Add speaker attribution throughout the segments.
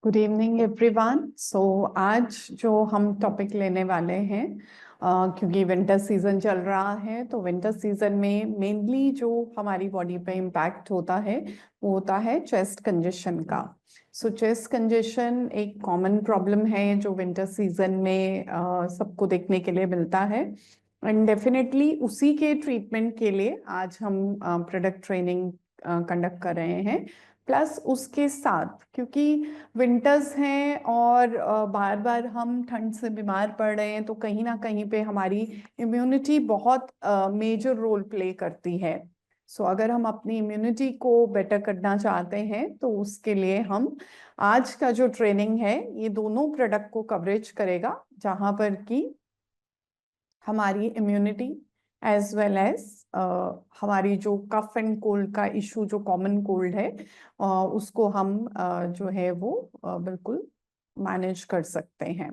Speaker 1: Good evening everyone. आज जो हम टॉपिक लेने वाले हैं, क्योंकि विंटर सीजन चल रहा है, तो विंटर सीजन में मेनली जो हमारी बॉडी पे इम्पैक्ट होता है वो होता है चेस्ट कंजेशन का। चेस्ट कंजेशन एक कॉमन प्रॉब्लम है जो विंटर सीजन में सबको देखने के लिए मिलता है। एंड डेफिनेटली उसी के ट्रीटमेंट के लिए आज हम प्रोडक्ट ट्रेनिंग कंडक्ट कर रहे हैं। प्लस उसके साथ, क्योंकि विंटर्स हैं और बार बार हम ठंड से बीमार पड़ रहे हैं, तो कहीं ना कहीं पे हमारी इम्यूनिटी बहुत मेजर रोल प्ले करती है। अगर हम अपनी इम्यूनिटी को बेटर करना चाहते हैं तो उसके लिए हम आज का जो ट्रेनिंग है ये दोनों प्रोडक्ट को कवरेज करेगा, जहां पर कि हमारी इम्यूनिटी एज वेल एज हमारी जो कफ एंड कोल्ड का इशू, जो कॉमन कोल्ड है, उसको हम जो है वो बिल्कुल मैनेज कर सकते हैं।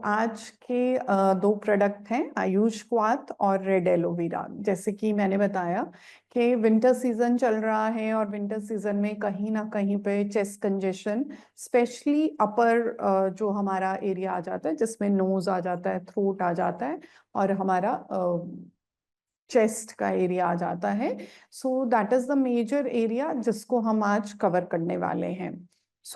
Speaker 1: आज के दो प्रोडक्ट हैं, आयुष क्वाथ और रेड एलोवेरा। जैसे कि मैंने बताया कि विंटर सीजन चल रहा है और विंटर सीजन में कहीं ना कहीं पे चेस्ट कंजेशन, स्पेशली अपर जो हमारा एरिया आ जाता है, जिसमें नोज आ जाता है, थ्रोट आ जाता है और हमारा चेस्ट का एरिया आ जाता है। That is the major area जिसको हम आज कवर करने वाले हैं।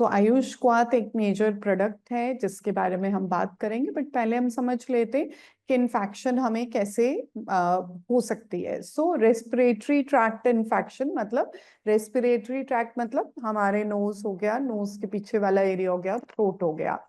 Speaker 1: आयुष क्वाथ एक मेजर प्रोडक्ट है जिसके बारे में हम बात करेंगे, बट पहले हम समझ लेते कि इन्फेक्शन हमें कैसे हो सकती है। रेस्पिरेटरी ट्रैक्ट इन्फेक्शन मतलब, रेस्पिरेटरी ट्रैक्ट मतलब हमारे नोज हो गया, नोज के पीछे वाला एरिया हो गया, थ्रोट हो गया,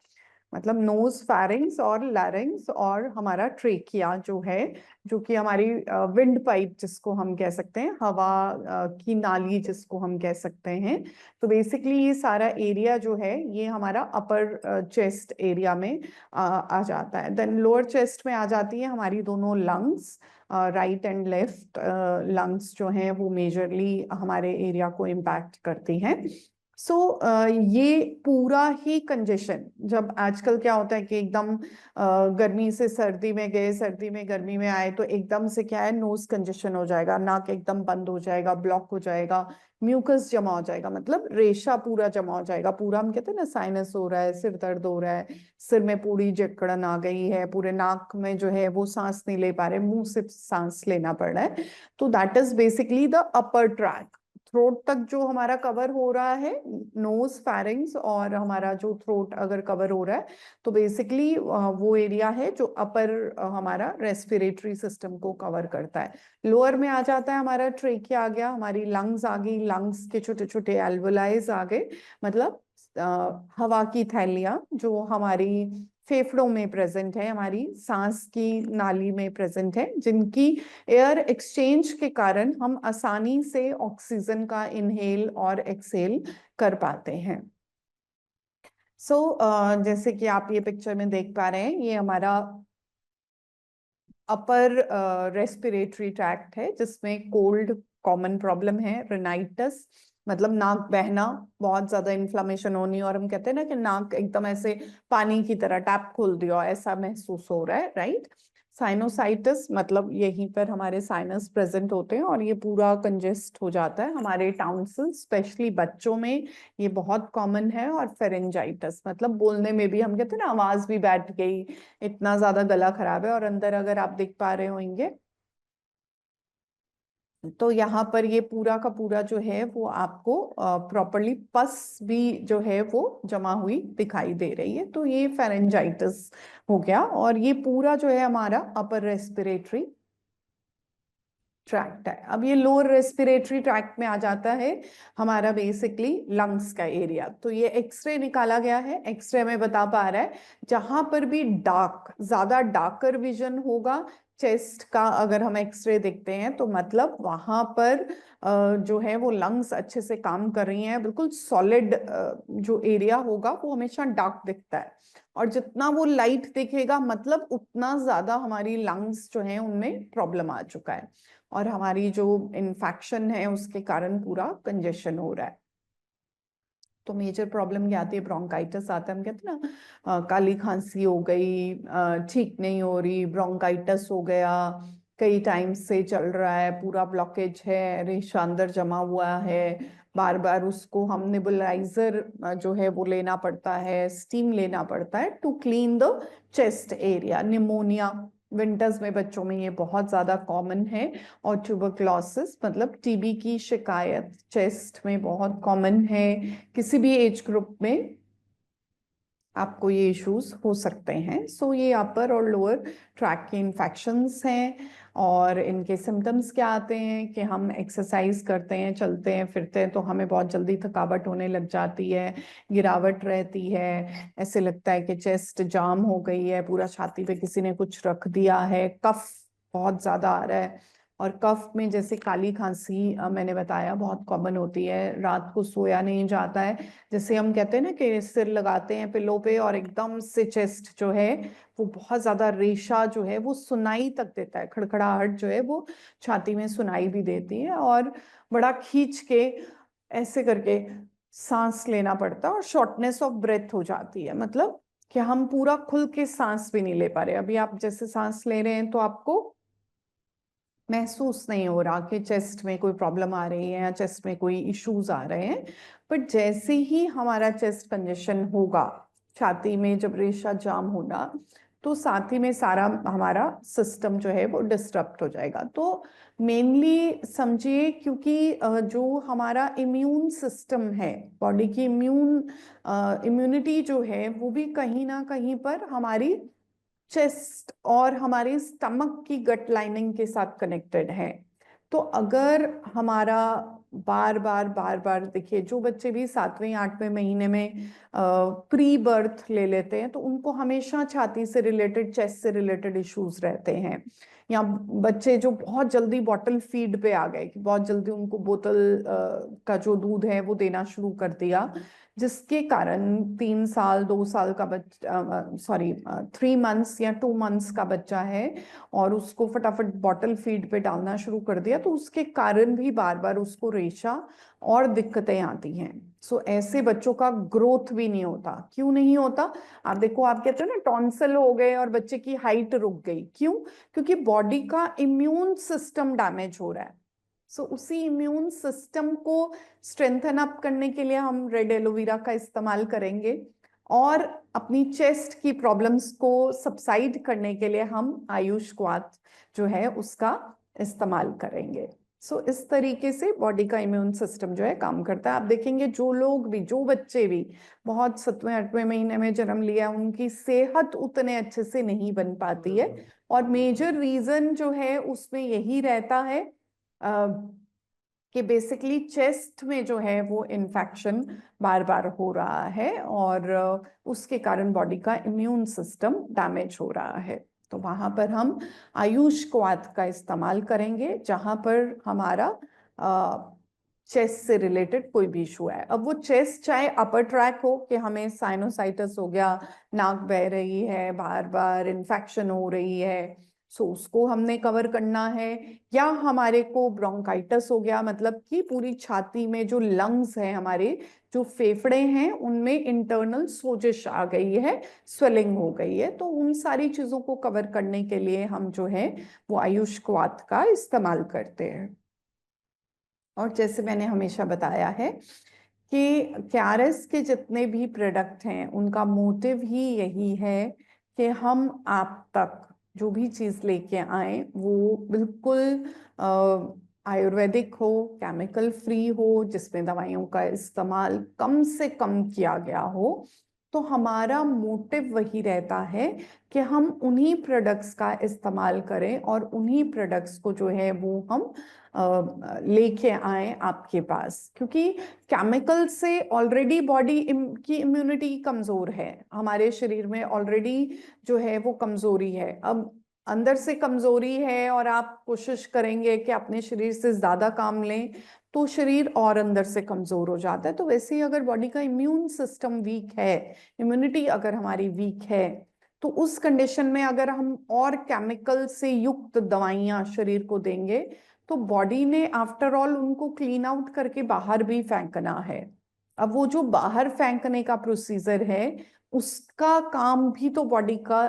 Speaker 1: मतलब नोज, फेरिंग्स और लैरिंग्स, और हमारा ट्रेकिया जो है, जो कि हमारी विंड पाइप जिसको हम कह सकते हैं, हवा की नाली जिसको हम कह सकते हैं। तो बेसिकली ये सारा एरिया जो है ये हमारा अपर चेस्ट एरिया में आ जाता है। देन लोअर चेस्ट में आ जाती है हमारी दोनों lungs, right and left lungs जो हैं वो मेजरली हमारे एरिया को इम्पैक्ट करती हैं। ये पूरा ही कंजेशन, जब आजकल क्या होता है कि एकदम गर्मी से सर्दी में गए, सर्दी में गर्मी में आए, तो एकदम से क्या है, नोज कंजेशन हो जाएगा, नाक एकदम बंद हो जाएगा, ब्लॉक हो जाएगा, म्यूकस जमा हो जाएगा, मतलब रेशा पूरा जमा हो जाएगा। पूरा हम कहते हैं ना, साइनस हो रहा है, सिर दर्द हो रहा है, सिर में पूरी जकड़न आ गई है, पूरे नाक में जो है वो सांस नहीं ले पा रहे, मुंह से सांस लेना पड़ रहा है। तो that is basically the upper track. Throat तक जो हमारा कवर हो रहा है, नोज, फेरिंग्स और हमारा जो थ्रोट अगर कवर हो रहा है, तो बेसिकली वो एरिया है जो अपर हमारा रेस्पिरेटरी सिस्टम को कवर करता है। लोअर में आ जाता है हमारा ट्रेकिया आ गया, हमारी लंग्स आ गई, लंग्स के छोटे छोटे एल्वोलाइज आ गए, मतलब हवा की थैलियां जो हमारी फेफड़ों में प्रेजेंट है, हमारी सांस की नाली में प्रेजेंट है, जिनकी एयर एक्सचेंज के कारण हम आसानी से ऑक्सीजन का इनहेल और एक्सहेल कर पाते हैं। जैसे कि आप ये पिक्चर में देख पा रहे हैं, ये हमारा अपर रेस्पिरेटरी ट्रैक्ट है जिसमें कोल्ड कॉमन प्रॉब्लम है, रिनाइटस मतलब नाक बहना, बहुत ज्यादा इन्फ्लामेशन होनी, और हम कहते हैं ना कि नाक एकदम ऐसे पानी की तरह टैप खोल दिया ऐसा महसूस हो रहा है, राइट। साइनोसाइटिस मतलब यहीं पर हमारे साइनस प्रेजेंट होते हैं और ये पूरा कंजेस्ट हो जाता है हमारे टाउंसिल, स्पेशली बच्चों में ये बहुत कॉमन है। और फेरेंजाइटिस मतलब बोलने में भी हम कहते हैं ना, आवाज भी बैठ गई, इतना ज्यादा गला खराब है। और अंदर अगर आप देख पा रहे होंगे तो यहाँ पर ये पूरा का पूरा जो है वो आपको प्रॉपरली पस भी जो है वो जमा हुई दिखाई दे रही है। तो ये फेरेंजाइटिस हो गया, और ये पूरा जो है हमारा अपर रेस्पिरेटरी ट्रैक्ट है। अब ये लोअर रेस्पिरेटरी ट्रैक्ट में आ जाता है हमारा बेसिकली लंग्स का एरिया। तो ये एक्सरे निकाला गया है, एक्सरे में बता पा रहा है जहां पर भी डार्क, ज्यादा डार्कर विजन होगा चेस्ट का, अगर हम एक्सरे देखते हैं तो मतलब वहां पर जो है वो लंग्स अच्छे से काम कर रही हैं, बिल्कुल सॉलिड जो एरिया होगा वो हमेशा डार्क दिखता है। और जितना वो लाइट दिखेगा मतलब उतना ज्यादा हमारी लंग्स जो है उनमें प्रॉब्लम आ चुका है, और हमारी जो इन्फेक्शन है उसके कारण पूरा कंजेशन हो रहा है। तो मेजर प्रॉब्लम क्या आती है, ब्रोंकाइटिस आता है, हम कहते हैं ना काली खांसी हो गई, ठीक नहीं हो रही, ब्रोंकाइटिस हो गया, कई टाइम से चल रहा है, पूरा ब्लॉकेज है, रेशा अंदर जमा हुआ है, बार बार उसको हम नेबुलाइजर जो है वो लेना पड़ता है, स्टीम लेना पड़ता है to clean the chest area. Pneumonia winters में बच्चों में ये बहुत ज्यादा कॉमन है, और ट्यूबरक्लोसिस मतलब टीबी की शिकायत चेस्ट में बहुत कॉमन है। किसी भी एज ग्रुप में आपको ये इश्यूज हो सकते हैं। सो ये अपर और लोअर ट्रैक के इन्फेक्शंस हैं। और इनके सिम्टम्स क्या आते हैं कि हम एक्सरसाइज करते हैं, चलते हैं फिरते हैं, तो हमें बहुत जल्दी थकावट होने लग जाती है, गिरावट रहती है, ऐसे लगता है कि चेस्ट जाम हो गई है, पूरा छाती पे किसी ने कुछ रख दिया है, कफ बहुत ज्यादा आ रहा है। और कफ में जैसे काली खांसी मैंने बताया बहुत कॉमन होती है, रात को सोया नहीं जाता है, जैसे हम कहते हैं ना कि सिर लगाते हैं पिलो पे और एकदम से चेस्ट जो है वो बहुत ज्यादा रेशा जो है वो सुनाई तक देता है, खड़खड़ाहट जो है वो छाती में सुनाई भी देती है, और बड़ा खींच के ऐसे करके सांस लेना पड़ता है, और शॉर्टनेस ऑफ ब्रेथ हो जाती है, मतलब कि हम पूरा खुल के सांस भी नहीं ले पा रहे। अभी आप जैसे सांस ले रहे हैं तो आपको महसूस नहीं हो रहा कि चेस्ट में कोई प्रॉब्लम आ रही है या चेस्ट में कोई इश्यूज आ रहे हैं, बट जैसे ही हमारा चेस्ट कंजेशन होगा, छाती में जब रेशा जाम होना, तो साथ ही में सारा हमारा सिस्टम जो है वो डिस्टर्ब हो जाएगा। तो मेनली समझिए, क्योंकि जो हमारा इम्यून सिस्टम है, बॉडी की इम्यूनिटी जो है वो भी कहीं ना कहीं पर हमारी चेस्ट और हमारे स्टमक की गट लाइनिंग के साथ कनेक्टेड है। तो अगर हमारा बार बार देखिए, जो बच्चे भी 7वें 8वें महीने में प्री बर्थ ले लेते हैं तो उनको हमेशा छाती से रिलेटेड, चेस्ट से रिलेटेड इश्यूज रहते हैं। या बच्चे जो बहुत जल्दी बॉटल फीड पे आ गए, कि बहुत जल्दी उनको बोतल का जो दूध है वो देना शुरू कर दिया, जिसके कारण 3 साल 2 साल का बच्चा, सॉरी 3 मंथ्स या 2 मंथ्स का बच्चा है और उसको फटाफट बॉटल फीड पे डालना शुरू कर दिया, तो उसके कारण भी बार बार उसको रेशा और दिक्कतें आती हैं। सो ऐसे बच्चों का ग्रोथ भी नहीं होता। क्यों नहीं होता? आप देखो, आप कहते हो ना टॉन्सिल हो गए और बच्चे की हाइट रुक गई, क्यों? क्योंकि बॉडी का इम्यून सिस्टम डैमेज हो रहा है। सो उसी इम्यून सिस्टम को स्ट्रेंथन अप करने के लिए हम रेड एलोवेरा का इस्तेमाल करेंगे, और अपनी चेस्ट की प्रॉब्लम्स को सबसाइड करने के लिए हम आयुष क्वाथ जो है उसका इस्तेमाल करेंगे। सो इस तरीके से बॉडी का इम्यून सिस्टम जो है काम करता है। आप देखेंगे जो लोग भी, जो बच्चे भी बहुत 7वें 8वें महीने में जन्म लिया, उनकी सेहत उतने अच्छे से नहीं बन पाती है, और मेजर रीजन जो है उसमें यही रहता है कि बेसिकली चेस्ट में जो है वो इन्फेक्शन बार बार हो रहा है, और उसके कारण बॉडी का इम्यून सिस्टम डैमेज हो रहा है। तो वहां पर हम आयुष क्वाथ का इस्तेमाल करेंगे, जहां पर हमारा चेस्ट से रिलेटेड कोई भी इशू है। अब वो चेस्ट चाहे अपर ट्रैक हो कि हमें साइनोसाइटिस हो गया, नाक बह रही है, बार बार इन्फेक्शन हो रही है, सो उसको हमने कवर करना है, या हमारे को ब्रोंकाइटिस हो गया, मतलब कि पूरी छाती में जो लंग्स है, हमारे जो फेफड़े हैं, उनमें इंटरनल सोजिश आ गई है, स्वेलिंग हो गई है, तो उन सारी चीजों को कवर करने के लिए हम जो है वो आयुष क्वाथ का इस्तेमाल करते हैं। और जैसे मैंने हमेशा बताया है कि क्यारस के जितने भी प्रोडक्ट हैं उनका मोटिव ही यही है कि हम आप तक जो भी चीज लेके आए वो बिल्कुल आयुर्वेदिक हो, केमिकल फ्री हो, जिसमें दवाइयों का इस्तेमाल कम से कम किया गया हो। तो हमारा मोटिव वही रहता है कि हम उन्हीं प्रोडक्ट्स का इस्तेमाल करें और उन्हीं प्रोडक्ट्स को जो है वो हम लेके आए आपके पास, क्योंकि केमिकल से ऑलरेडी बॉडी की इम्यूनिटी कमजोर है, हमारे शरीर में ऑलरेडी जो है वो कमजोरी है। अब अंदर से कमजोरी है और आप कोशिश करेंगे कि अपने शरीर से ज्यादा काम लें, तो शरीर और अंदर से कमजोर हो जाता है। तो वैसे ही अगर बॉडी का इम्यून सिस्टम वीक है, इम्यूनिटी अगर हमारी वीक है, तो उस कंडीशन में अगर हम और केमिकल से युक्त दवाइयां शरीर को देंगे, तो बॉडी ने आफ्टर ऑल उनको क्लीन आउट करके बाहर भी फेंकना है। अब वो जो बाहर फेंकने का प्रोसीजर है, उसका काम भी तो बॉडी का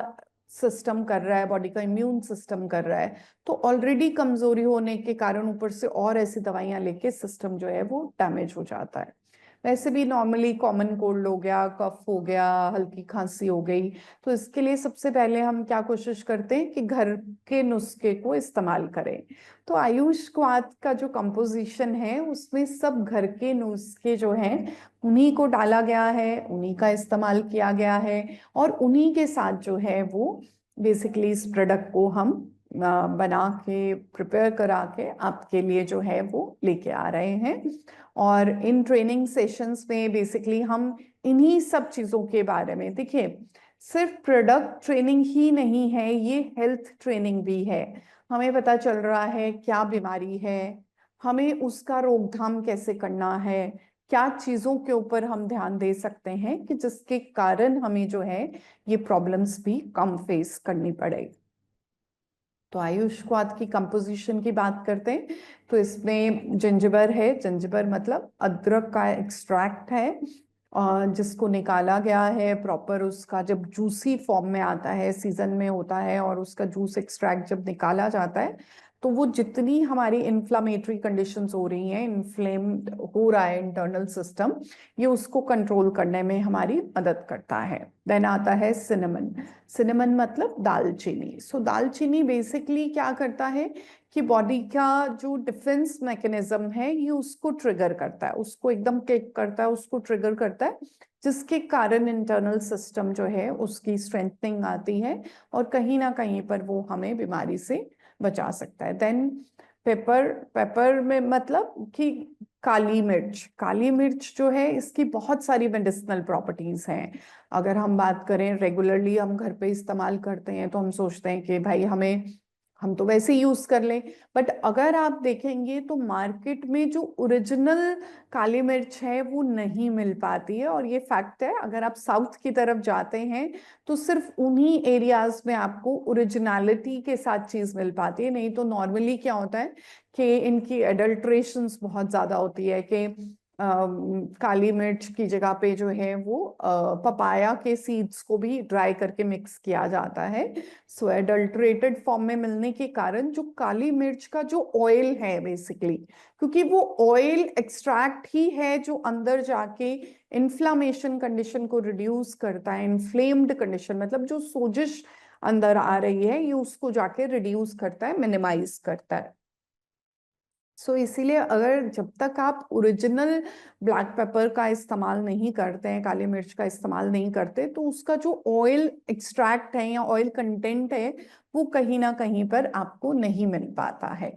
Speaker 1: सिस्टम कर रहा है, बॉडी का इम्यून सिस्टम कर रहा है, तो ऑलरेडी कमजोरी होने के कारण ऊपर से और ऐसी दवाइयां लेके सिस्टम जो है वो डैमेज हो जाता है। वैसे भी नॉर्मली कॉमन कोल्ड हो गया, कफ हो गया, हल्की खांसी हो गई, तो इसके लिए सबसे पहले हम क्या कोशिश करते हैं कि घर के नुस्खे को इस्तेमाल करें। तो आयुष क्वाथ का जो कंपोजिशन है उसमें सब घर के नुस्खे जो हैं उन्हीं को डाला गया है, उन्हीं का इस्तेमाल किया गया है, और उन्हीं के साथ जो है वो बेसिकली इस प्रोडक्ट को हम बना के प्रिपेयर करा के आपके लिए जो है वो लेके आ रहे हैं। और इन ट्रेनिंग सेशंस में बेसिकली हम इन्हीं सब चीज़ों के बारे में, देखिए सिर्फ प्रोडक्ट ट्रेनिंग ही नहीं है, ये हेल्थ ट्रेनिंग भी है। हमें पता चल रहा है क्या बीमारी है, हमें उसका रोकथाम कैसे करना है, क्या चीज़ों के ऊपर हम ध्यान दे सकते हैं कि जिसके कारण हमें जो है ये प्रॉब्लम्स भी कम फेस करनी पड़े। तो आयुष क्वाथ की कंपोजिशन की बात करते हैं तो इसमें जिंजबर है, जिंजबर मतलब अदरक का एक्सट्रैक्ट है, जिसको निकाला गया है प्रॉपर, उसका जब जूसी फॉर्म में आता है, सीजन में होता है, और उसका जूस एक्सट्रैक्ट जब निकाला जाता है तो वो जितनी हमारी इन्फ्लामेटरी कंडीशंस हो रही हैं, इन्फ्लेम्ड हो रहा है इंटरनल सिस्टम, ये उसको कंट्रोल करने में हमारी मदद करता है। देन आता है सिनेमन। सिनेमन मतलब दालचीनी। सो दालचीनी बेसिकली क्या करता है कि बॉडी का जो डिफेंस मैकेनिज्म है ये उसको ट्रिगर करता है, उसको एकदम क्लिक करता है, उसको ट्रिगर करता है, जिसके कारण इंटरनल सिस्टम जो है उसकी स्ट्रेंथनिंग आती है और कहीं ना कहीं पर वो हमें बीमारी से बचा सकता है। Then paper. पेपर में मतलब कि काली मिर्च। काली मिर्च जो है इसकी बहुत सारी मेडिसिनल प्रॉपर्टीज हैं। अगर हम बात करें, रेगुलरली हम घर पे इस्तेमाल करते हैं तो हम सोचते हैं कि भाई हम तो वैसे ही यूज कर लें, बट अगर आप देखेंगे तो मार्केट में जो ओरिजिनल काली मिर्च है वो नहीं मिल पाती है, और ये फैक्ट है। अगर आप साउथ की तरफ जाते हैं तो सिर्फ उन्हीं एरियाज में आपको ओरिजिनलिटी के साथ चीज मिल पाती है, नहीं तो नॉर्मली क्या होता है कि इनकी एडल्ट्रेशंस बहुत ज्यादा होती है कि काली मिर्च की जगह पे जो है वो पपाया के सीड्स को भी ड्राई करके मिक्स किया जाता है। सो एडल्ट्रेटेड फॉर्म में मिलने के कारण जो काली मिर्च का जो ऑयल है बेसिकली, क्योंकि वो ऑयल एक्सट्रैक्ट ही है जो अंदर जाके इन्फ्लामेशन कंडीशन को रिड्यूस करता है। इन्फ्लेम्ड कंडीशन मतलब जो सोजिश अंदर आ रही है ये उसको जाके रिड्यूस करता है, मिनिमाइज करता है। सो इसीलिए अगर जब तक आप ओरिजिनल ब्लैक पेपर का इस्तेमाल नहीं करते हैं, काली मिर्च का इस्तेमाल नहीं करते, तो उसका जो ऑयल एक्सट्रैक्ट है या ऑयल कंटेंट है वो कहीं ना कहीं पर आपको नहीं मिल पाता है।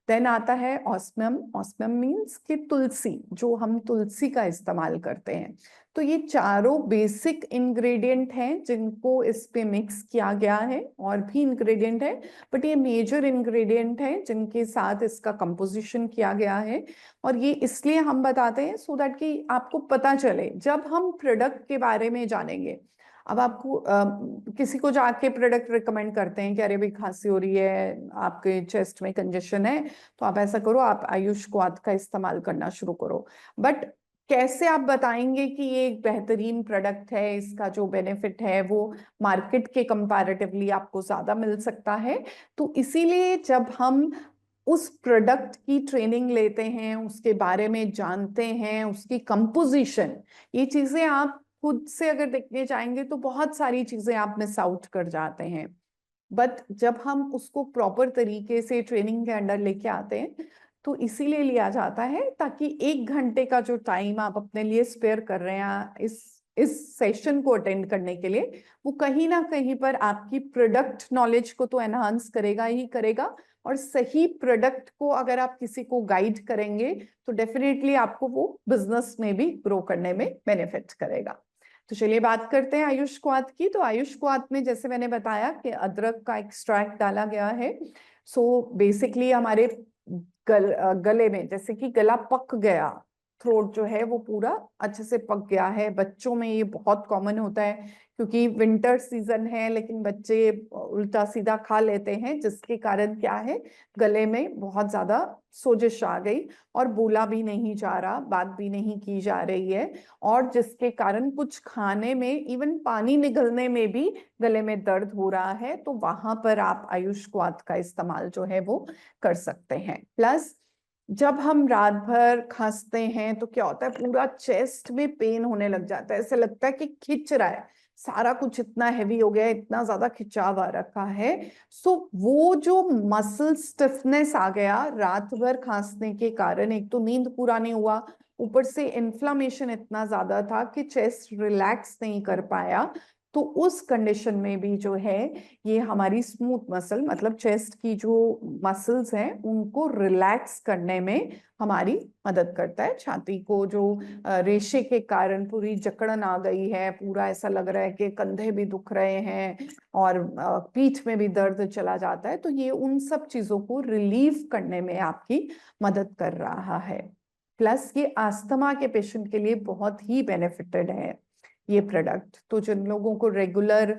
Speaker 1: देन आता है ऑस्मियम। ऑस्मियम मीन्स कि तुलसी, जो हम तुलसी का इस्तेमाल करते हैं। तो ये चारों बेसिक इंग्रेडिएंट हैं जिनको इस पे मिक्स किया गया है, और भी इंग्रेडिएंट है बट ये मेजर इंग्रेडिएंट है जिनके साथ इसका कंपोजिशन किया गया है। और ये इसलिए हम बताते हैं सो दैट कि आपको पता चले जब हम प्रोडक्ट के बारे में जानेंगे। अब आपको किसी को जाके प्रोडक्ट रिकमेंड करते हैं कि अरे भाई खांसी हो रही है, आपके चेस्ट में कंजेशन है, तो आप ऐसा करो, आप आयुष क्वाथ का इस्तेमाल करना शुरू करो। बट कैसे आप बताएंगे कि ये एक बेहतरीन प्रोडक्ट है, इसका जो बेनिफिट है वो मार्केट के कंपैरेटिवली आपको ज्यादा मिल सकता है? तो इसीलिए जब हम उस प्रोडक्ट की ट्रेनिंग लेते हैं, उसके बारे में जानते हैं, उसकी कंपोजिशन, ये चीजें आप खुद से अगर देखने चाहेंगे तो बहुत सारी चीजें आप मिस आउट कर जाते हैं। बट जब हम उसको प्रॉपर तरीके से ट्रेनिंग के अंडर लेके आते हैं तो इसीलिए लिया जाता है ताकि 1 घंटे का जो टाइम आप अपने लिए स्पेयर कर रहे हैं इस सेशन को अटेंड करने के लिए, वो कहीं ना कहीं पर आपकी प्रोडक्ट नॉलेज को तो एनहांस करेगा ही करेगा, और सही प्रोडक्ट को अगर आप किसी को गाइड करेंगे तो डेफिनेटली आपको वो बिजनेस में भी ग्रो करने में बेनिफिट करेगा। तो चलिए बात करते हैं आयुष क्वाथ की। तो आयुष क्वाथ में जैसे मैंने बताया कि अदरक का एक्सट्रैक्ट डाला गया है। सो बेसिकली हमारे गले में जैसे कि गला पक गया, थ्रोट जो है वो पूरा अच्छे से पक गया है, बच्चों में ये बहुत कॉमन होता है क्योंकि विंटर सीजन है लेकिन बच्चे उल्टा सीधा खा लेते हैं, जिसके कारण क्या है, गले में बहुत ज्यादा सोजिश आ गई और बोला भी नहीं जा रहा, बात भी नहीं की जा रही है, और जिसके कारण कुछ खाने में, इवन पानी निगलने में भी गले में दर्द हो रहा है। तो वहां पर आप आयुष क्वाथ का इस्तेमाल जो है वो कर सकते हैं। प्लस जब हम रात भर खांसते हैं तो क्या होता है, पूरा चेस्ट में पेन होने लग जाता है, ऐसे लगता है कि खिंच रहा है, सारा कुछ इतना हैवी हो गया है, इतना ज्यादा खिंचाव आ रखा है। सो वो जो मसल स्टिफनेस आ गया रात भर खांसने के कारण, एक तो नींद पूरा नहीं हुआ, ऊपर से इन्फ्लामेशन इतना ज्यादा था कि चेस्ट रिलैक्स नहीं कर पाया। तो उस कंडीशन में भी जो है ये हमारी स्मूथ मसल, मतलब चेस्ट की जो मसल्स हैं उनको रिलैक्स करने में हमारी मदद करता है। छाती को जो रेशे के कारण पूरी जकड़न आ गई है, पूरा ऐसा लग रहा है कि कंधे भी दुख रहे हैं और पीठ में भी दर्द चला जाता है, तो ये उन सब चीजों को रिलीव करने में आपकी मदद कर रहा है। प्लस ये अस्थमा के पेशेंट के लिए बहुत ही बेनिफिटेड है ये प्रोडक्ट। तो जिन लोगों को रेगुलर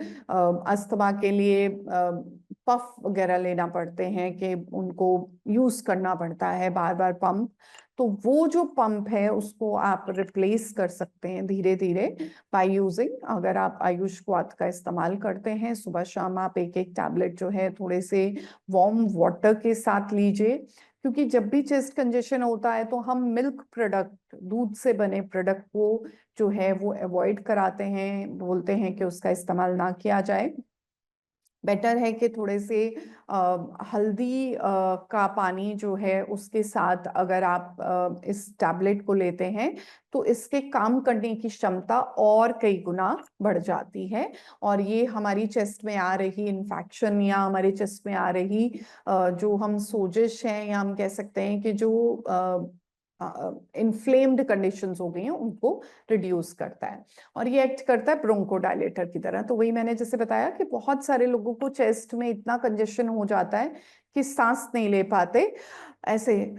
Speaker 1: अस्थमा के लिए पफ वगैरह लेना पड़ते हैं, कि उनको यूज करना पड़ता है बार बार पंप, तो वो जो पंप है उसको आप रिप्लेस कर सकते हैं धीरे धीरे बाय यूजिंग, अगर आप आयुष क्वाथ का इस्तेमाल करते हैं। सुबह शाम आप एक एक टैबलेट जो है थोड़े से वार्म वाटर के साथ लीजिए, क्योंकि जब भी चेस्ट कंजेशन होता है तो हम मिल्क प्रोडक्ट, दूध से बने प्रोडक्ट को जो है वो अवॉइड कराते हैं, बोलते हैं कि उसका इस्तेमाल ना किया जाए। बेटर है कि थोड़े से हल्दी का पानी जो है उसके साथ अगर आप इस टैबलेट को लेते हैं तो इसके काम करने की क्षमता और कई गुना बढ़ जाती है, और ये हमारी चेस्ट में आ रही इन्फेक्शन या हमारे चेस्ट में आ रही जो हम सोजिश हैं, या हम कह सकते हैं कि जो इन्फ्लेम्ड कंडीशंस हो गई हैं उनको रिड्यूस करता है, और ये एक्ट करता है ब्रोंकोडायलेटर की तरह। तो वही मैंने जैसे बताया कि बहुत सारे लोगों को चेस्ट में इतना कंजेशन हो जाता है कि सांस नहीं ले पाते, ऐसे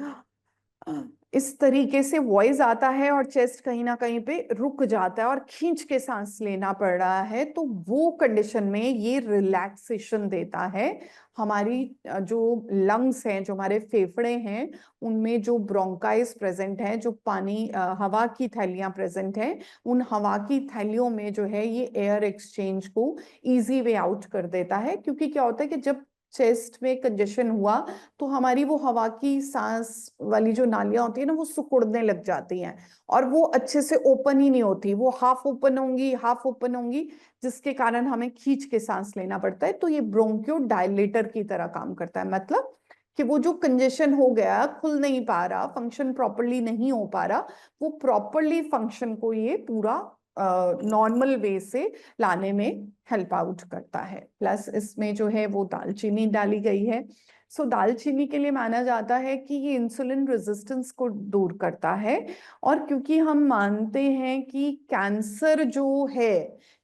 Speaker 1: इस तरीके से वॉइस आता है और चेस्ट कहीं ना कहीं पे रुक जाता है और खींच के सांस लेना पड़ रहा है। तो वो कंडीशन में ये रिलैक्सेशन देता है। हमारी जो लंग्स हैं, जो हमारे फेफड़े हैं, उनमें जो ब्रोंकाइस प्रेजेंट है, जो पानी हवा की थैलियां प्रेजेंट हैं, उन हवा की थैलियों में जो है ये एयर एक्सचेंज को इजी वे आउट कर देता है। क्योंकि क्या होता है कि जब चेस्ट में कंजेशन हुआ तो हमारी वो हवा की सांस वाली जो नालियां होती है ना, वो सिकुड़ने लग जाती हैं और वो अच्छे से ओपन ही नहीं होती, वो हाफ ओपन होंगी हाफ ओपन होंगी, जिसके कारण हमें खींच के सांस लेना पड़ता है। तो ये ब्रोंकियो डायलेटर की तरह काम करता है, मतलब कि वो जो कंजेशन हो गया, खुल नहीं पा रहा, फंक्शन प्रॉपरली नहीं हो पा रहा, वो प्रॉपरली फंक्शन को ये पूरा नॉर्मल वे से लाने में हेल्प आउट करता है। प्लस इसमें जो है वो दालचीनी डाली गई है। सो दालचीनी के लिए माना जाता है कि ये इंसुलिन रेजिस्टेंस को दूर करता है, और क्योंकि हम मानते हैं कि कैंसर जो है,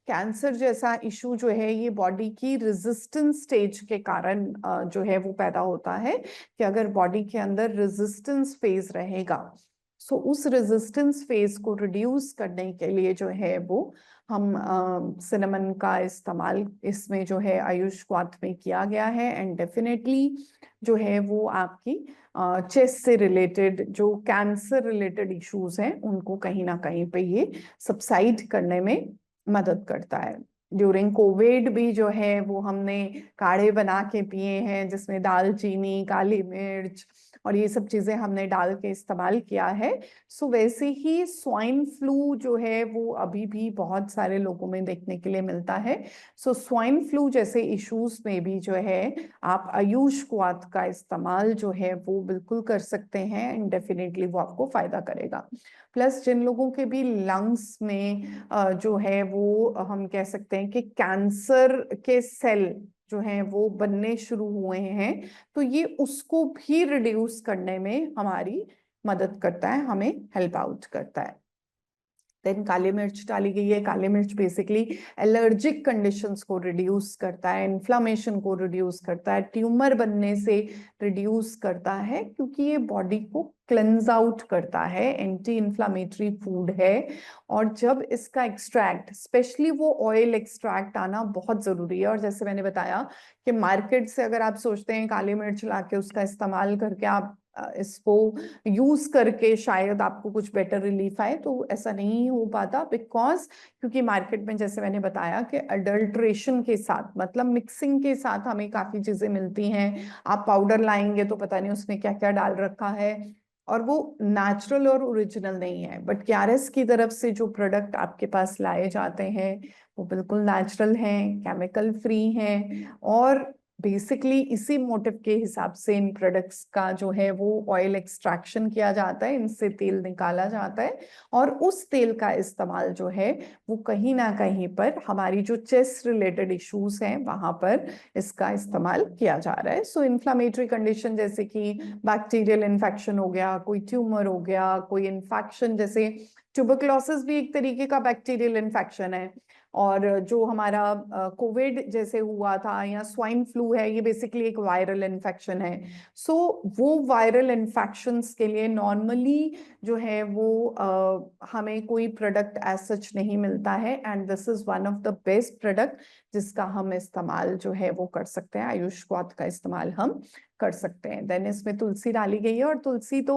Speaker 1: कैंसर जैसा इशू जो है ये बॉडी की रेजिस्टेंस स्टेज के कारण जो है वो पैदा होता है, कि अगर बॉडी के अंदर रेजिस्टेंस फेज रहेगा, सो उस रेजिस्टेंस फेज को रिड्यूस करने के लिए जो है वो हम सिनेमन का इस्तेमाल इसमें जो है आयुष क्वाथ में किया गया है। एंड डेफिनेटली जो है वो आपकी चेस्ट से रिलेटेड जो कैंसर रिलेटेड इश्यूज हैं उनको कहीं ना कहीं पे ये सबसाइड करने में मदद करता है। ड्यूरिंग कोविड भी जो है वो हमने काढ़े बना के पिए हैं, जिसमें दालचीनी, काली मिर्च और ये सब चीजें हमने डाल के इस्तेमाल किया है। सो वैसे ही स्वाइन फ्लू जो है वो अभी भी बहुत सारे लोगों में देखने के लिए मिलता है। सो स्वाइन फ्लू जैसे इश्यूज में भी जो है आप आयुष क्वाथ का इस्तेमाल जो है वो बिल्कुल कर सकते हैं, एंड डेफिनेटली वो आपको फायदा करेगा। प्लस जिन लोगों के भी लंग्स में जो है वो हम कह सकते हैं कि कैंसर के सेल जो हैं वो बनने शुरू हुए हैं, तो ये उसको भी रिड्यूस करने में हमारी मदद करता है, हमें हेल्प आउट करता है। देन काली मिर्च डाली गई है। काली मिर्च बेसिकली एलर्जिक कंडीशंस को रिड्यूस करता है, इन्फ्लामेशन को रिड्यूस करता है, ट्यूमर बनने से रिड्यूस करता है, क्योंकि ये बॉडी को क्लेंज आउट करता है, एंटी इन्फ्लामेटरी फूड है। और जब इसका एक्सट्रैक्ट, स्पेशली वो ऑयल एक्सट्रैक्ट आना बहुत जरूरी है। और जैसे मैंने बताया कि मार्केट से अगर आप सोचते हैं काली मिर्च लाके उसका इस्तेमाल करके आप इसको यूज करके शायद आपको कुछ बेटर रिलीफ आए, तो ऐसा नहीं हो पाता। बिकॉज क्योंकि मार्केट में जैसे मैंने बताया कि अडल्ट्रेशन के साथ, मतलब मिक्सिंग के साथ हमें काफी चीजें मिलती हैं। आप पाउडर लाएंगे तो पता नहीं उसमें क्या क्या डाल रखा है, और वो नेचुरल और ओरिजिनल नहीं है। बट क्यारेस की तरफ से जो प्रोडक्ट आपके पास लाए जाते हैं वो बिल्कुल नेचुरल हैं, केमिकल फ्री हैं, और बेसिकली इसी मोटिव के हिसाब से इन प्रोडक्ट्स का जो है वो ऑयल एक्सट्रैक्शन किया जाता है, इनसे तेल निकाला जाता है, और उस तेल का इस्तेमाल जो है वो कहीं ना कहीं पर हमारी जो चेस्ट रिलेटेड इश्यूज हैं वहां पर इसका इस्तेमाल किया जा रहा है। सो इन्फ्लामेटरी कंडीशन जैसे कि बैक्टीरियल इन्फेक्शन हो गया, कोई ट्यूमर हो गया, कोई इन्फेक्शन, जैसे ट्यूबरकुलोसिस भी एक तरीके का बैक्टीरियल इन्फेक्शन है, और जो हमारा कोविड जैसे हुआ था या स्वाइन फ्लू है, ये बेसिकली एक वायरल इन्फेक्शन है। सो वो वायरल इन्फेक्शंस के लिए नॉर्मली जो है वो हमें कोई प्रोडक्ट एज सच नहीं मिलता है, and this is one of the best product जिसका हम इस्तेमाल जो है वो कर सकते हैं। आयुष क्वाथ का इस्तेमाल हम कर सकते हैं। देन इसमें तुलसी डाली गई है, और तुलसी तो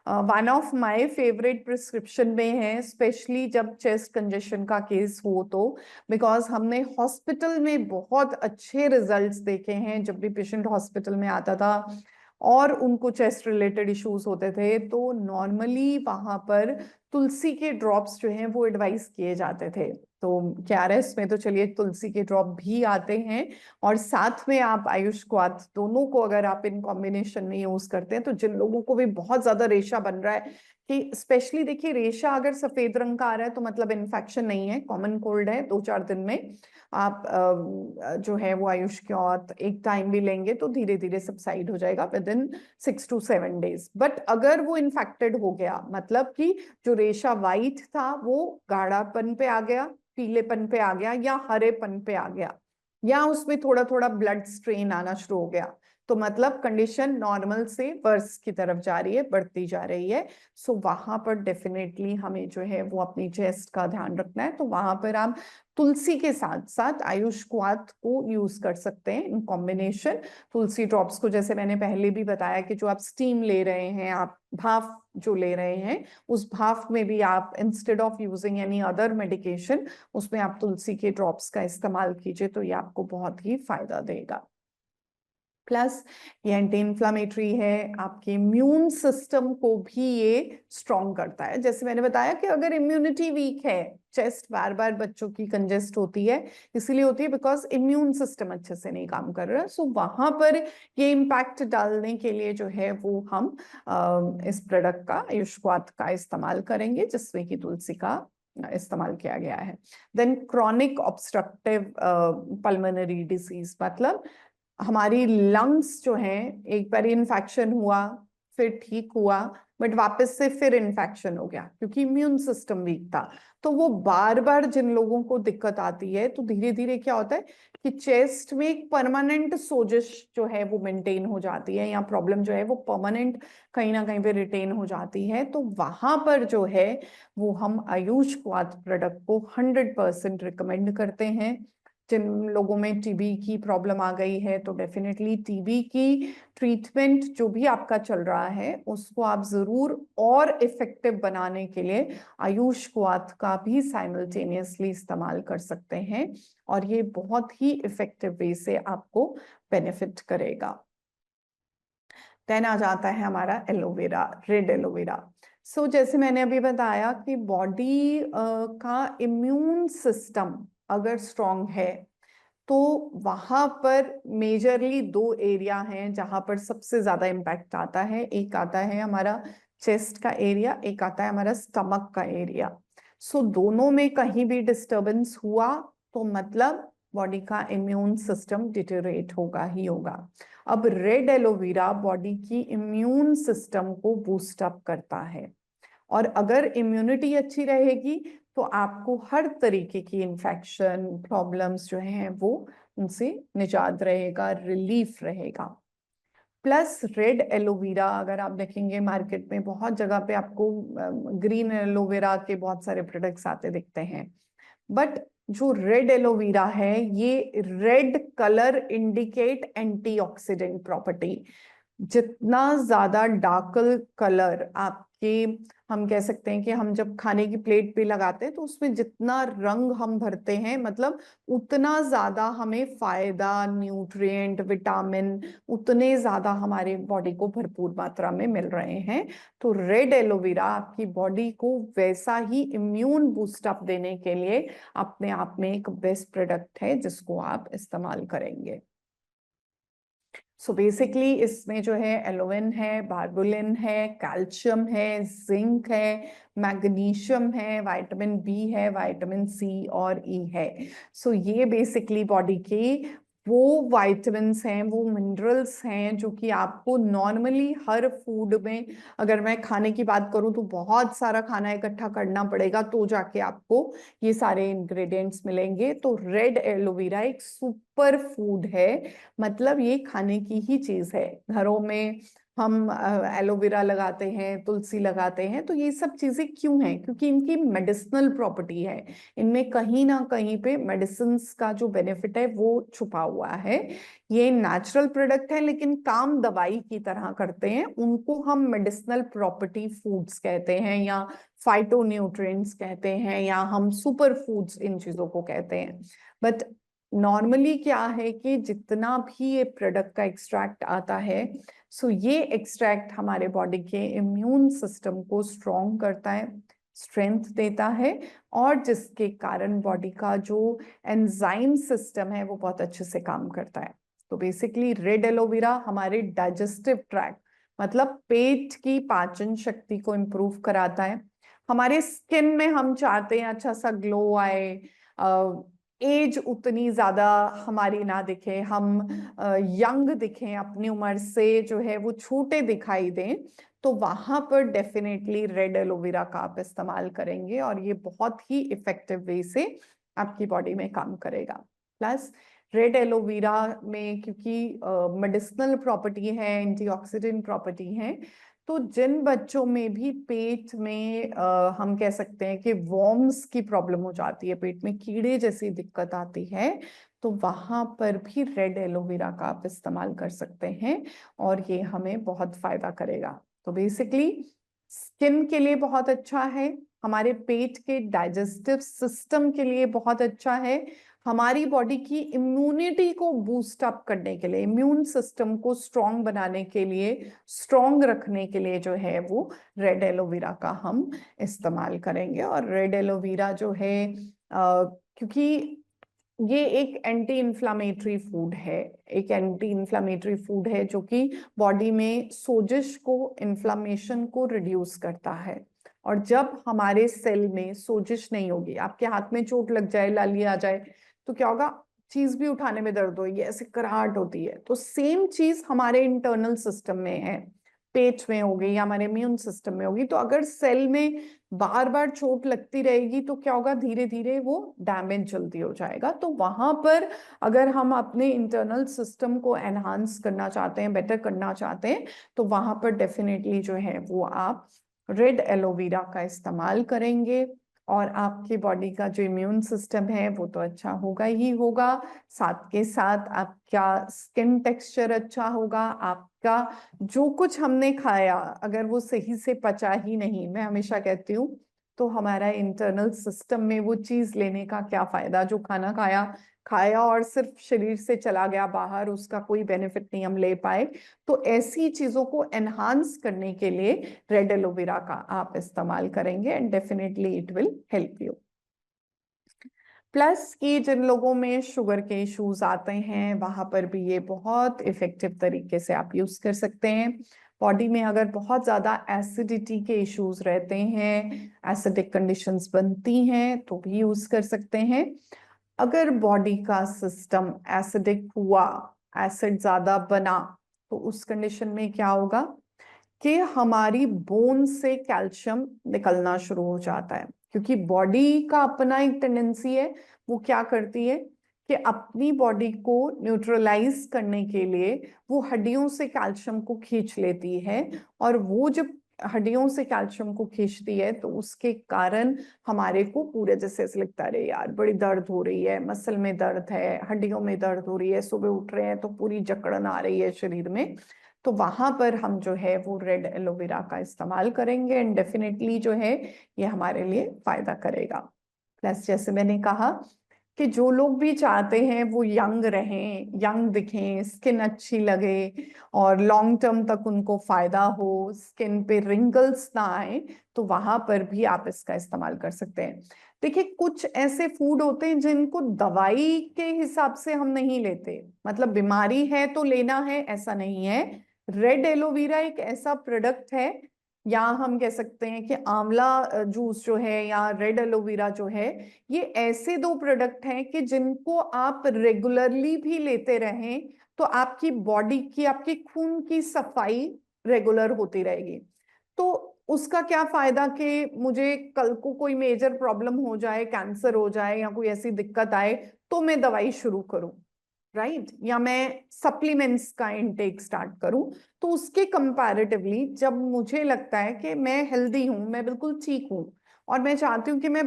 Speaker 1: one of my favourite prescription में है, स्पेशली जब चेस्ट कंजेशन का केस हो तो, बिकॉज हमने हॉस्पिटल में बहुत अच्छे रिजल्ट्स देखे हैं। जब भी पेशेंट हॉस्पिटल में आता था और उनको चेस्ट रिलेटेड इश्यूज होते थे, तो नॉर्मली वहां पर तुलसी के ड्रॉप्स जो हैं वो एडवाइस किए जाते थे। तो क्यारेस में तो चलिए तुलसी के ड्रॉप भी आते हैं, और साथ में आप आयुष क्वाथ दोनों को अगर आप इन कॉम्बिनेशन में यूज करते हैं, तो जिन लोगों को भी बहुत ज्यादा रेशा बन रहा है, कि स्पेशली देखिए रेशा अगर सफेद रंग का आ रहा है तो मतलब इन्फेक्शन नहीं है, कॉमन कोल्ड है, 2-4 दिन में आप जो है वो आयुष क्वाथ एक टाइम भी लेंगे तो धीरे धीरे सबसाइड हो जाएगा with in 6 to 7 days। But अगर वो इन्फेक्टेड हो गया, मतलब कि जो रेशा वाइट था वो गाढ़ापन पे आ गया, पीलेपन पे आ गया, या हरेपन पे आ गया, या उसमें थोड़ा थोड़ा ब्लड स्ट्रेन आना शुरू हो गया, तो मतलब कंडीशन नॉर्मल से वर्स की तरफ जा रही है, बढ़ती जा रही है। सो वहां पर डेफिनेटली हमें जो है वो अपनी चेस्ट का ध्यान रखना है। तो वहां पर आप तुलसी के साथ साथ आयुष क्वाथ को यूज कर सकते हैं इन कॉम्बिनेशन। तुलसी ड्रॉप्स को जैसे मैंने पहले भी बताया कि जो आप स्टीम ले रहे हैं, आप भाप जो ले रहे हैं, उस भाप में भी आप instead of using any other medication, उसमें आप तुलसी के ड्रॉप्स का इस्तेमाल कीजिए, तो ये आपको बहुत ही फायदा देगा। प्लस ये एंटी इन्फ्लामेटरी है, आपके इम्यून सिस्टम को भी ये स्ट्रॉन्ग करता है। जैसे मैंने बताया कि अगर इम्यूनिटी वीक है, चेस्ट बार बार बच्चों की कंजेस्ट होती है, इसीलिए होती है बिकॉज इम्यून सिस्टम अच्छे से नहीं काम कर रहा। सो वहां पर ये इम्पैक्ट डालने के लिए जो है वो हम इस प्रोडक्ट का, आयुष क्वाथ का इस्तेमाल करेंगे, जिसमें कि तुलसी का इस्तेमाल किया गया है। Then chronic obstructive pulmonary disease, मतलब हमारी लंग्स जो है, एक बार इन्फेक्शन हुआ फिर ठीक हुआ, बट वापस से फिर इन्फेक्शन हो गया क्योंकि इम्यून सिस्टम वीक था। तो वो बार बार जिन लोगों को दिक्कत आती है, तो धीरे धीरे क्या होता है कि चेस्ट में एक परमानेंट सोजिश जो है वो मेंटेन हो जाती है, या प्रॉब्लम जो है वो परमानेंट कहीं ना कहीं पे रिटेन हो जाती है। तो वहां पर जो है वो हम आयुष क्वाथ प्रोडक्ट को 100% रिकमेंड करते हैं। जिन लोगों में टीबी की प्रॉब्लम आ गई है, तो डेफिनेटली टीबी की ट्रीटमेंट जो भी आपका चल रहा है उसको आप जरूर और इफेक्टिव बनाने के लिए आयुष क्वाथ का भी साइमल्टेनियसली इस्तेमाल कर सकते हैं, और ये बहुत ही इफेक्टिव वे से आपको बेनिफिट करेगा। देन आ जाता है हमारा एलोवेरा, रेड एलोवेरा। सो जैसे मैंने अभी बताया कि बॉडी का इम्यून सिस्टम अगर स्ट्रॉन्ग है, तो वहां पर मेजरली 2 एरिया हैं जहां पर सबसे ज्यादा इम्पैक्ट आता है। एक आता है हमारा चेस्ट का एरिया, एक आता है हमारा स्टमक का एरिया। सो दोनों में कहीं भी डिस्टरबेंस हुआ तो मतलब बॉडी का इम्यून सिस्टम डिटेरिएट होगा ही होगा। अब रेड एलोवेरा बॉडी की इम्यून सिस्टम को बूस्ट अप करता है, और अगर इम्यूनिटी अच्छी रहेगी तो आपको हर तरीके की इन्फेक्शन प्रॉब्लम्स जो हैं वो उनसे निजात रहेगा, रिलीफ रहेगा। प्लस रेड एलोवेरा, अगर आप देखेंगे मार्केट में बहुत जगह पे आपको ग्रीन एलोवेरा के बहुत सारे प्रोडक्ट्स आते दिखते हैं, बट जो रेड एलोवेरा है ये red colour indicate antioxidant property. जितना ज्यादा डार्क कलर आपके, हम कह सकते हैं कि हम जब खाने की प्लेट पे लगाते हैं तो उसमें जितना रंग हम भरते हैं, मतलब उतना ज्यादा हमें फायदा, न्यूट्रिएंट, विटामिन उतने ज्यादा हमारे बॉडी को भरपूर मात्रा में मिल रहे हैं। तो रेड एलोवेरा आपकी बॉडी को वैसा ही इम्यून बूस्टअप देने के लिए अपने आप में एक बेस्ट प्रोडक्ट है जिसको आप इस्तेमाल करेंगे। सो बेसिकली इसमें जो है एलोवेन है, बार्बुलिन है, कैल्शियम है, जिंक है, मैग्नीशियम है, विटामिन बी है, विटामिन सी और ई है। सो ये बेसिकली बॉडी के वो विटामिन्स हैं, वो मिनरल्स हैं जो कि आपको नॉर्मली हर फूड में, अगर मैं खाने की बात करूं तो बहुत सारा खाना इकट्ठा करना पड़ेगा तो जाके आपको ये सारे इंग्रेडिएंट्स मिलेंगे। तो रेड एलोवेरा एक सुपर फूड है, मतलब ये खाने की ही चीज है। घरों में हम एलोवेरा लगाते हैं, तुलसी लगाते हैं, तो ये सब चीजें क्यों हैं? क्योंकि इनकी मेडिसिनल प्रॉपर्टी है, इनमें कहीं ना कहीं पे मेडिसिन का जो बेनिफिट है वो छुपा हुआ है। ये नेचुरल प्रोडक्ट है लेकिन काम दवाई की तरह करते हैं, उनको हम मेडिसिनल प्रॉपर्टी फूड्स कहते हैं, या फाइटोन्यूट्रिएंट्स कहते हैं, या हम सुपर फूड्स इन चीजों को कहते हैं। बट नॉर्मली क्या है कि जितना भी ये प्रोडक्ट का एक्सट्रैक्ट आता है, सो ये एक्सट्रैक्ट हमारे बॉडी के इम्यून सिस्टम को स्ट्रॉन्ग करता है, स्ट्रेंथ देता है, और जिसके कारण बॉडी का जो एंजाइम सिस्टम है वो बहुत अच्छे से काम करता है। तो बेसिकली रेड एलोवेरा हमारे डाइजेस्टिव ट्रैक्ट, मतलब पेट की पाचन शक्ति को इम्प्रूव कराता है। हमारे स्किन में हम चाहते हैं अच्छा सा ग्लो आए, एज उतनी ज्यादा हमारी ना दिखे, हम यंग दिखें, अपनी उम्र से जो है वो छोटे दिखाई दें, तो वहां पर डेफिनेटली रेड एलोवेरा का आप इस्तेमाल करेंगे और ये बहुत ही इफेक्टिव वे से आपकी बॉडी में काम करेगा। प्लस रेड एलोवेरा में क्योंकि मेडिसिनल प्रॉपर्टी है, एंटीऑक्सीडेंट प्रॉपर्टी है, तो जिन बच्चों में भी पेट में हम कह सकते हैं कि वॉर्म्स की प्रॉब्लम हो जाती है, पेट में कीड़े जैसी दिक्कत आती है, तो वहां पर भी रेड एलोवेरा का आप इस्तेमाल कर सकते हैं और ये हमें बहुत फायदा करेगा। तो बेसिकली स्किन के लिए बहुत अच्छा है, हमारे पेट के डाइजेस्टिव सिस्टम के लिए बहुत अच्छा है, हमारी बॉडी की इम्यूनिटी को बूस्ट अप करने के लिए, इम्यून सिस्टम को स्ट्रॉन्ग बनाने के लिए, स्ट्रॉन्ग रखने के लिए जो है वो रेड एलोवेरा का हम इस्तेमाल करेंगे। और रेड एलोवेरा जो है क्योंकि ये एक एंटी इन्फ्लामेटरी फूड है, एक एंटी इन्फ्लामेटरी फूड है जो कि बॉडी में सोजिश को, इन्फ्लामेशन को रिड्यूस करता है। और जब हमारे सेल में सोजिश नहीं होगी, आपके हाथ में चोट लग जाए, लाली आ जाए, तो क्या होगा? चीज भी उठाने में दर्द होगी, ऐसे कराहट होती है। तो सेम चीज हमारे इंटरनल सिस्टम में है, पेट में होगी या हमारे इम्यून सिस्टम में होगी। तो अगर सेल में बार बार चोट लगती रहेगी तो क्या होगा? धीरे धीरे वो डैमेज जल्दी हो जाएगा। तो वहां पर अगर हम अपने इंटरनल सिस्टम को एनहांस करना चाहते हैं, बेटर करना चाहते हैं, तो वहां पर डेफिनेटली जो है वो आप रेड एलोवेरा का इस्तेमाल करेंगे और आपकी बॉडी का जो इम्यून सिस्टम है वो तो अच्छा होगा ही होगा, साथ के साथ आपका स्किन टेक्सचर अच्छा होगा, आपका जो कुछ हमने खाया अगर वो सही से पचा ही नहीं, मैं हमेशा कहती हूँ, तो हमारा इंटरनल सिस्टम में वो चीज लेने का क्या फायदा? जो खाना खाया खाया और सिर्फ शरीर से चला गया बाहर, उसका कोई बेनिफिट नहीं हम ले पाए। तो ऐसी चीजों को एनहांस करने के लिए रेड एलोवेरा का आप इस्तेमाल करेंगे and definitely it will help you. Plus कि जिन लोगों में शुगर के इश्यूज आते हैं वहां पर भी ये बहुत इफेक्टिव तरीके से आप यूज कर सकते हैं। बॉडी में अगर बहुत ज्यादा एसिडिटी के इश्यूज रहते हैं, एसिडिक कंडीशंस बनती हैं, तो भी यूज कर सकते हैं। अगर बॉडी का सिस्टम एसिडिक हुआ, एसिड ज्यादा बना, तो उस कंडीशन में क्या होगा कि हमारी बोन से कैल्शियम निकलना शुरू हो जाता है। क्योंकि बॉडी का अपना एक टेंडेंसी है, वो क्या करती है कि अपनी बॉडी को न्यूट्रलाइज करने के लिए वो हड्डियों से कैल्शियम को खींच लेती है, और वो जब हड्डियों से कैल्शियम को खींचती है तो उसके कारण हमारे को पूरे जैसे ऐसे लगता है, अरे यार बड़ी दर्द हो रही है, मसल में दर्द है, हड्डियों में दर्द हो रही है, सुबह उठ रहे हैं तो पूरी जकड़न आ रही है शरीर में। तो वहां पर हम जो है वो रेड एलोवेरा का इस्तेमाल करेंगे, एंड डेफिनेटली जो है ये हमारे लिए फायदा करेगा। प्लस जैसे मैंने कहा कि जो लोग भी चाहते हैं वो यंग रहें, यंग दिखें, स्किन अच्छी लगे और लॉन्ग टर्म तक उनको फायदा हो, स्किन पे रिंकल्स ना आए, तो वहां पर भी आप इसका इस्तेमाल कर सकते हैं। देखिए, कुछ ऐसे फूड होते हैं जिनको दवाई के हिसाब से हम नहीं लेते, मतलब बीमारी है तो लेना है ऐसा नहीं है। रेड एलोवेरा एक ऐसा प्रोडक्ट है, या हम कह सकते हैं कि आंवला जूस जो है या रेड एलोवेरा जो है, ये ऐसे दो प्रोडक्ट हैं कि जिनको आप रेगुलरली भी लेते रहें तो आपकी बॉडी की, आपकी खून की सफाई रेगुलर होती रहेगी। तो उसका क्या फायदा कि मुझे कल को कोई मेजर प्रॉब्लम हो जाए, कैंसर हो जाए या कोई ऐसी दिक्कत आए तो मैं दवाई शुरू करूं, राइट, या मैं सप्लीमेंट्स का इनटेक स्टार्ट करूं। तो उसके कंपैरेटिवली जब मुझे लगता है कि मैं हेल्दी हूं, मैं बिल्कुल ठीक हूं, और मैं चाहती हूं कि मैं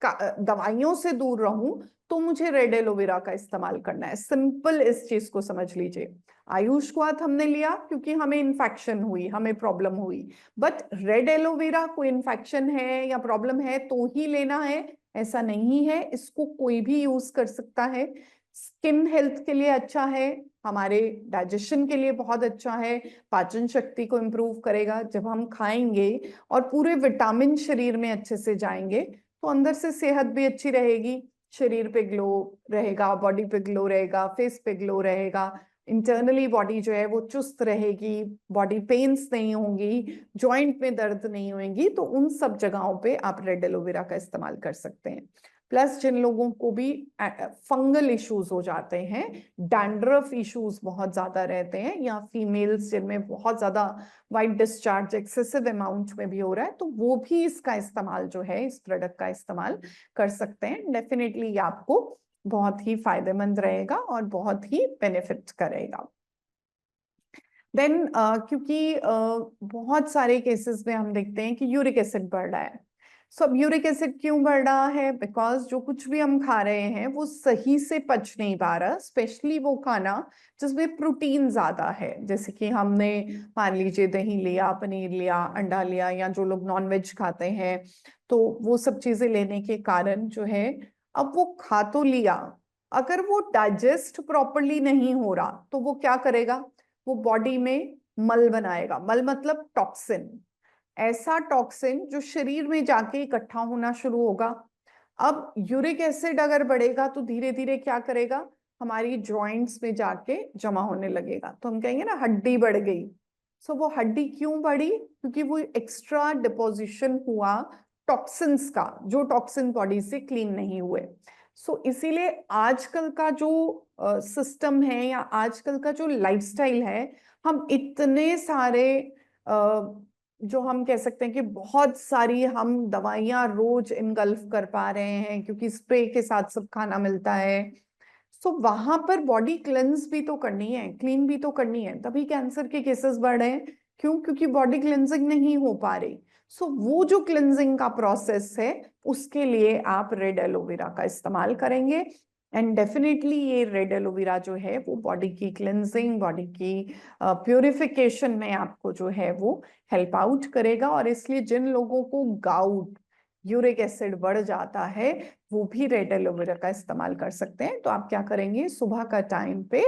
Speaker 1: दवाइयों से दूर रहूं, तो मुझे रेड एलोवेरा का इस्तेमाल करना है। सिंपल इस चीज को समझ लीजिए। आयुष क्वाथ हमने लिया क्योंकि हमें इन्फेक्शन हुई, हमें प्रॉब्लम हुई, बट रेड एलोवेरा कोई इन्फेक्शन है या प्रॉब्लम है तो ही लेना है ऐसा नहीं है। इसको कोई भी यूज कर सकता है। स्किन हेल्थ के लिए अच्छा है, हमारे डाइजेशन के लिए बहुत अच्छा है, पाचन शक्ति को इम्प्रूव करेगा। जब हम खाएंगे और पूरे विटामिन शरीर में अच्छे से जाएंगे तो अंदर से सेहत भी अच्छी रहेगी, शरीर पे ग्लो रहेगा, बॉडी पे ग्लो रहेगा, फेस पे ग्लो रहेगा, इंटरनली बॉडी जो है वो चुस्त रहेगी, बॉडी पेन्स नहीं होंगी, जॉइंट में दर्द नहीं होंगी। तो उन सब जगहों पे आप रेड एलोवेरा का इस्तेमाल कर सकते हैं। प्लस जिन लोगों को भी फंगल इश्यूज हो जाते हैं, डैंड्रफ इश्यूज बहुत ज्यादा रहते हैं, या फीमेल्स जिनमें बहुत ज्यादा वाइट डिस्चार्ज एक्सेसिव अमाउंट में भी हो रहा है, तो वो भी इसका इस्तेमाल जो है, इस प्रोडक्ट का इस्तेमाल कर सकते हैं। डेफिनेटली ये आपको बहुत ही फायदेमंद रहेगा और बहुत ही बेनिफिट करेगा। देन क्योंकि बहुत सारे केसेस में हम देखते हैं कि यूरिक एसिड बढ़ रहा है। अब यूरिक एसिड क्यों बढ़ रहा है? बिकॉज जो कुछ भी हम खा रहे हैं वो सही से पच नहीं पा रहा, स्पेशली वो खाना जिसमें प्रोटीन ज्यादा है। जैसे कि हमने मान लीजिए दही लिया, पनीर लिया, अंडा लिया, या जो लोग नॉनवेज खाते हैं, तो वो सब चीजें लेने के कारण जो है, अब वो खा तो लिया, अगर वो डाइजेस्ट प्रॉपरली नहीं हो रहा तो वो क्या करेगा? वो बॉडी में मल बनाएगा। मल मतलब टॉक्सिन, ऐसा टॉक्सिन जो शरीर में जाके इकट्ठा होना शुरू होगा। अब यूरिक एसिड अगर बढ़ेगा तो धीरे धीरे क्या करेगा? हमारी जॉइंट्स में जाके जमा होने लगेगा, तो हम कहेंगे ना हड्डी बढ़ गई। सो वो हड्डी क्यों बढ़ी? क्योंकि वो एक्स्ट्रा डिपोजिशन हुआ टॉक्सिन्स का, जो टॉक्सिन बॉडी से क्लीन नहीं हुए। सो इसीलिए आजकल का जो सिस्टम है या आजकल का जो लाइफस्टाइल है, हम इतने सारे जो हम कह सकते हैं कि बहुत सारी हम दवाइयां रोज इनगल्फ कर पा रहे हैं, क्योंकि स्प्रे के साथ सब खाना मिलता है। सो वहां पर बॉडी क्लेंस भी तो करनी है, क्लीन भी तो करनी है, तभी कैंसर के केसेस बढ़ रहे हैं। क्यों? क्योंकि बॉडी क्लेंजिंग नहीं हो पा रही। सो वो जो क्लेंजिंग का प्रोसेस है, उसके लिए आप रेड एलोवेरा का इस्तेमाल करेंगे। एंड डेफिनेटली ये रेड एलोवेरा जो है वो बॉडी की क्लेंजिंग, बॉडी की प्योरिफिकेशन में आपको जो है वो हेल्प आउट करेगा। और इसलिए जिन लोगों को गाउट, यूरिक एसिड बढ़ जाता है, वो भी रेड एलोवेरा का इस्तेमाल कर सकते हैं। तो आप क्या करेंगे? सुबह का टाइम पे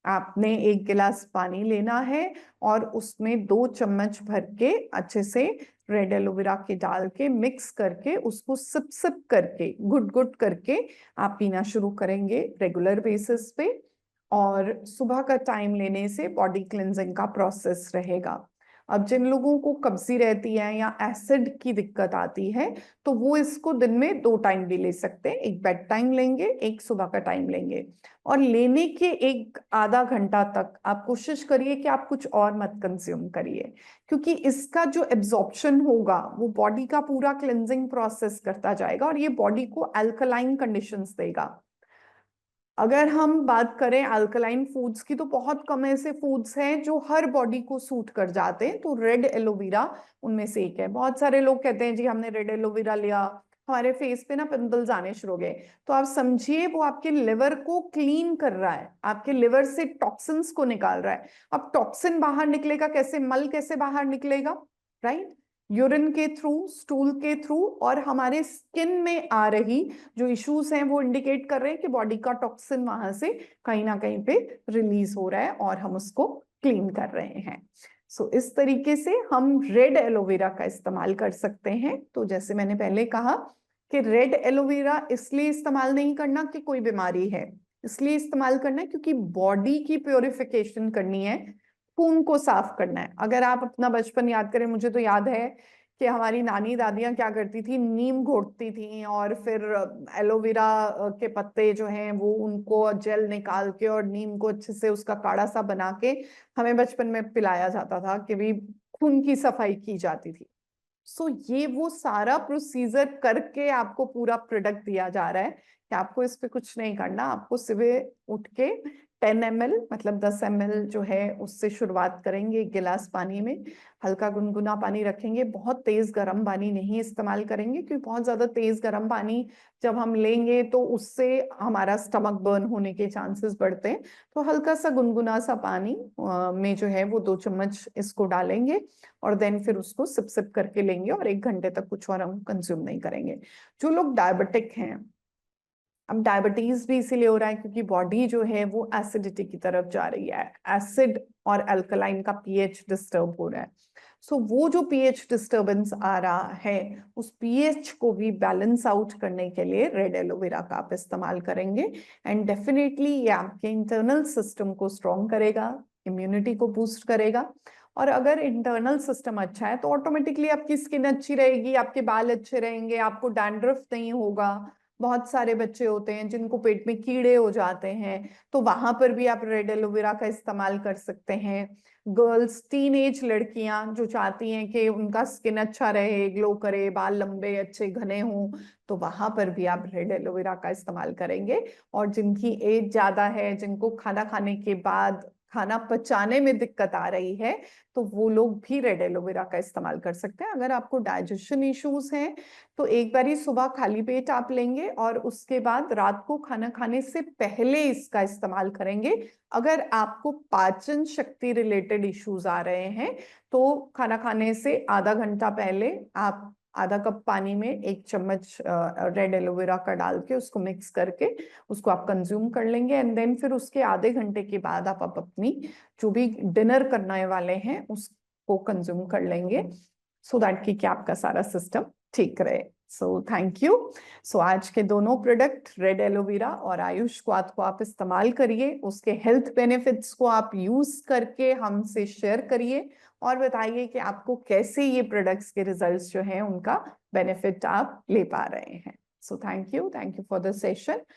Speaker 1: आपने 1 गिलास पानी लेना है और उसमें 2 चम्मच भर के अच्छे से रेड एलोवेरा के डाल के मिक्स करके उसको सिप सिप करके, गुट गुट करके आप पीना शुरू करेंगे रेगुलर बेसिस पे। और सुबह का टाइम लेने से बॉडी क्लिनजिंग का प्रोसेस रहेगा। अब जिन लोगों को कब्जी रहती है या एसिड की दिक्कत आती है तो वो इसको दिन में 2 टाइम भी ले सकते हैं, एक बेड टाइम लेंगे, एक सुबह का टाइम लेंगे। और लेने के एक आधा घंटा तक आप कोशिश करिए कि आप कुछ और मत कंज्यूम करिए, क्योंकि इसका जो एब्जॉर्प्शन होगा वो बॉडी का पूरा क्लेंजिंग प्रोसेस करता जाएगा और ये बॉडी को अल्कलाइन कंडीशंस देगा। अगर हम बात करें अल्कलाइन फूड्स की तो बहुत कम ऐसे फूड्स हैं जो हर बॉडी को सूट कर जाते हैं, तो रेड एलोवेरा उनमें से एक है। बहुत सारे लोग कहते हैं जी हमने रेड एलोवेरा लिया, हमारे फेस पे ना पिंपल्स आने शुरू हो गए, तो आप समझिए वो आपके लिवर को क्लीन कर रहा है, आपके लिवर से टॉक्सिन्स को निकाल रहा है। अब टॉक्सिन बाहर निकलेगा कैसे, मल कैसे बाहर निकलेगा, राइट? यूरिन के थ्रू, स्टूल के थ्रू, और हमारे स्किन में आ रही जो इश्यूज हैं वो इंडिकेट कर रहे हैं कि बॉडी का टॉक्सिन वहां से कहीं ना कहीं पे रिलीज हो रहा है और हम उसको क्लीन कर रहे हैं। सो इस तरीके से हम रेड एलोवेरा का इस्तेमाल कर सकते हैं। तो जैसे मैंने पहले कहा कि रेड एलोवेरा इसलिए इस्तेमाल नहीं करना कि कोई बीमारी है, इसलिए इस्तेमाल करना है क्योंकि बॉडी की प्योरिफिकेशन करनी है, खून को साफ करना है। अगर आप अपना बचपन याद करें, मुझे तो याद है कि हमारी नानी दादियां क्या करती थी, नीम घोटती थी और फिर एलोवेरा के पत्ते जो हैं वो उनको जेल निकाल के और नीम को अच्छे से उसका काढ़ा सा बना के हमें बचपन में पिलाया जाता था कि भी खून की सफाई की जाती थी। सो ये वो सारा प्रोसीजर करके आपको पूरा प्रोडक्ट दिया जा रहा है कि आपको इस पे कुछ नहीं करना, आपको सुबह उठ के 10 ml मतलब 10 ml जो है उससे शुरुआत करेंगे, एक गिलास पानी में हल्का गुनगुना पानी रखेंगे, बहुत तेज गर्म पानी नहीं इस्तेमाल करेंगे क्योंकि बहुत ज्यादा तेज गर्म पानी जब हम लेंगे तो उससे हमारा स्टमक बर्न होने के चांसेस बढ़ते हैं। तो हल्का सा गुनगुना सा पानी में जो है वो 2 चम्मच इसको डालेंगे और देन फिर उसको सिप सिप करके लेंगे और 1 घंटे तक कुछ और हम कंज्यूम नहीं करेंगे। जो लोग डायबिटिक हैं, अब डायबिटीज भी इसीलिए हो रहा है क्योंकि बॉडी जो है वो एसिडिटी की तरफ जा रही है, एसिड और अल्कलाइन का पीएच डिस्टर्ब हो रहा है। सो वो जो पीएच डिस्टर्बेंस आ रहा है उस पीएच को भी बैलेंस आउट करने के लिए रेड एलोवेरा का आप इस्तेमाल करेंगे एंड डेफिनेटली ये आपके इंटरनल सिस्टम को स्ट्रॉन्ग करेगा, इम्यूनिटी को बूस्ट करेगा। और अगर इंटरनल सिस्टम अच्छा है तो ऑटोमेटिकली आपकी स्किन अच्छी रहेगी, आपके बाल अच्छे रहेंगे, आपको डैंड्रफ नहीं होगा। बहुत सारे बच्चे होते हैं जिनको पेट में कीड़े हो जाते हैं, तो वहां पर भी आप रेड एलोवेरा का इस्तेमाल कर सकते हैं। गर्ल्स, टीनेज लड़कियां जो चाहती हैं कि उनका स्किन अच्छा रहे, ग्लो करे, बाल लंबे अच्छे घने हों, तो वहां पर भी आप रेड एलोवेरा का इस्तेमाल करेंगे। और जिनकी एज ज्यादा है, जिनको खाना खाने के बाद खाना पचाने में दिक्कत आ रही है, तो वो लोग भी रेड एलोवेरा का इस्तेमाल कर सकते हैं। अगर आपको डाइजेशन इश्यूज हैं तो एक बार ही सुबह खाली पेट आप लेंगे और उसके बाद रात को खाना खाने से पहले इसका इस्तेमाल करेंगे। अगर आपको पाचन शक्ति रिलेटेड इश्यूज आ रहे हैं तो खाना खाने से आधा घंटा पहले आप आधा कप पानी में 1 चम्मच रेड एलोवेरा का डाल के उसको मिक्स करके उसको आप कंज्यूम कर लेंगे एंड देन फिर उसके आधे घंटे के बाद आप अपनी जो भी डिनर करने वाले हैं उसको कंज्यूम कर लेंगे, सो दैट कि आपका सारा सिस्टम ठीक रहे। So thank you. सो आज के दोनों प्रोडक्ट रेड एलोवेरा और आयुष क्वाथ को आप इस्तेमाल करिए, उसके हेल्थ बेनिफिट्स को आप यूज करके हमसे शेयर करिए और बताइए कि आपको कैसे ये प्रोडक्ट्स के रिजल्ट्स जो हैं उनका बेनिफिट आप ले पा रहे हैं। So thank you for the session.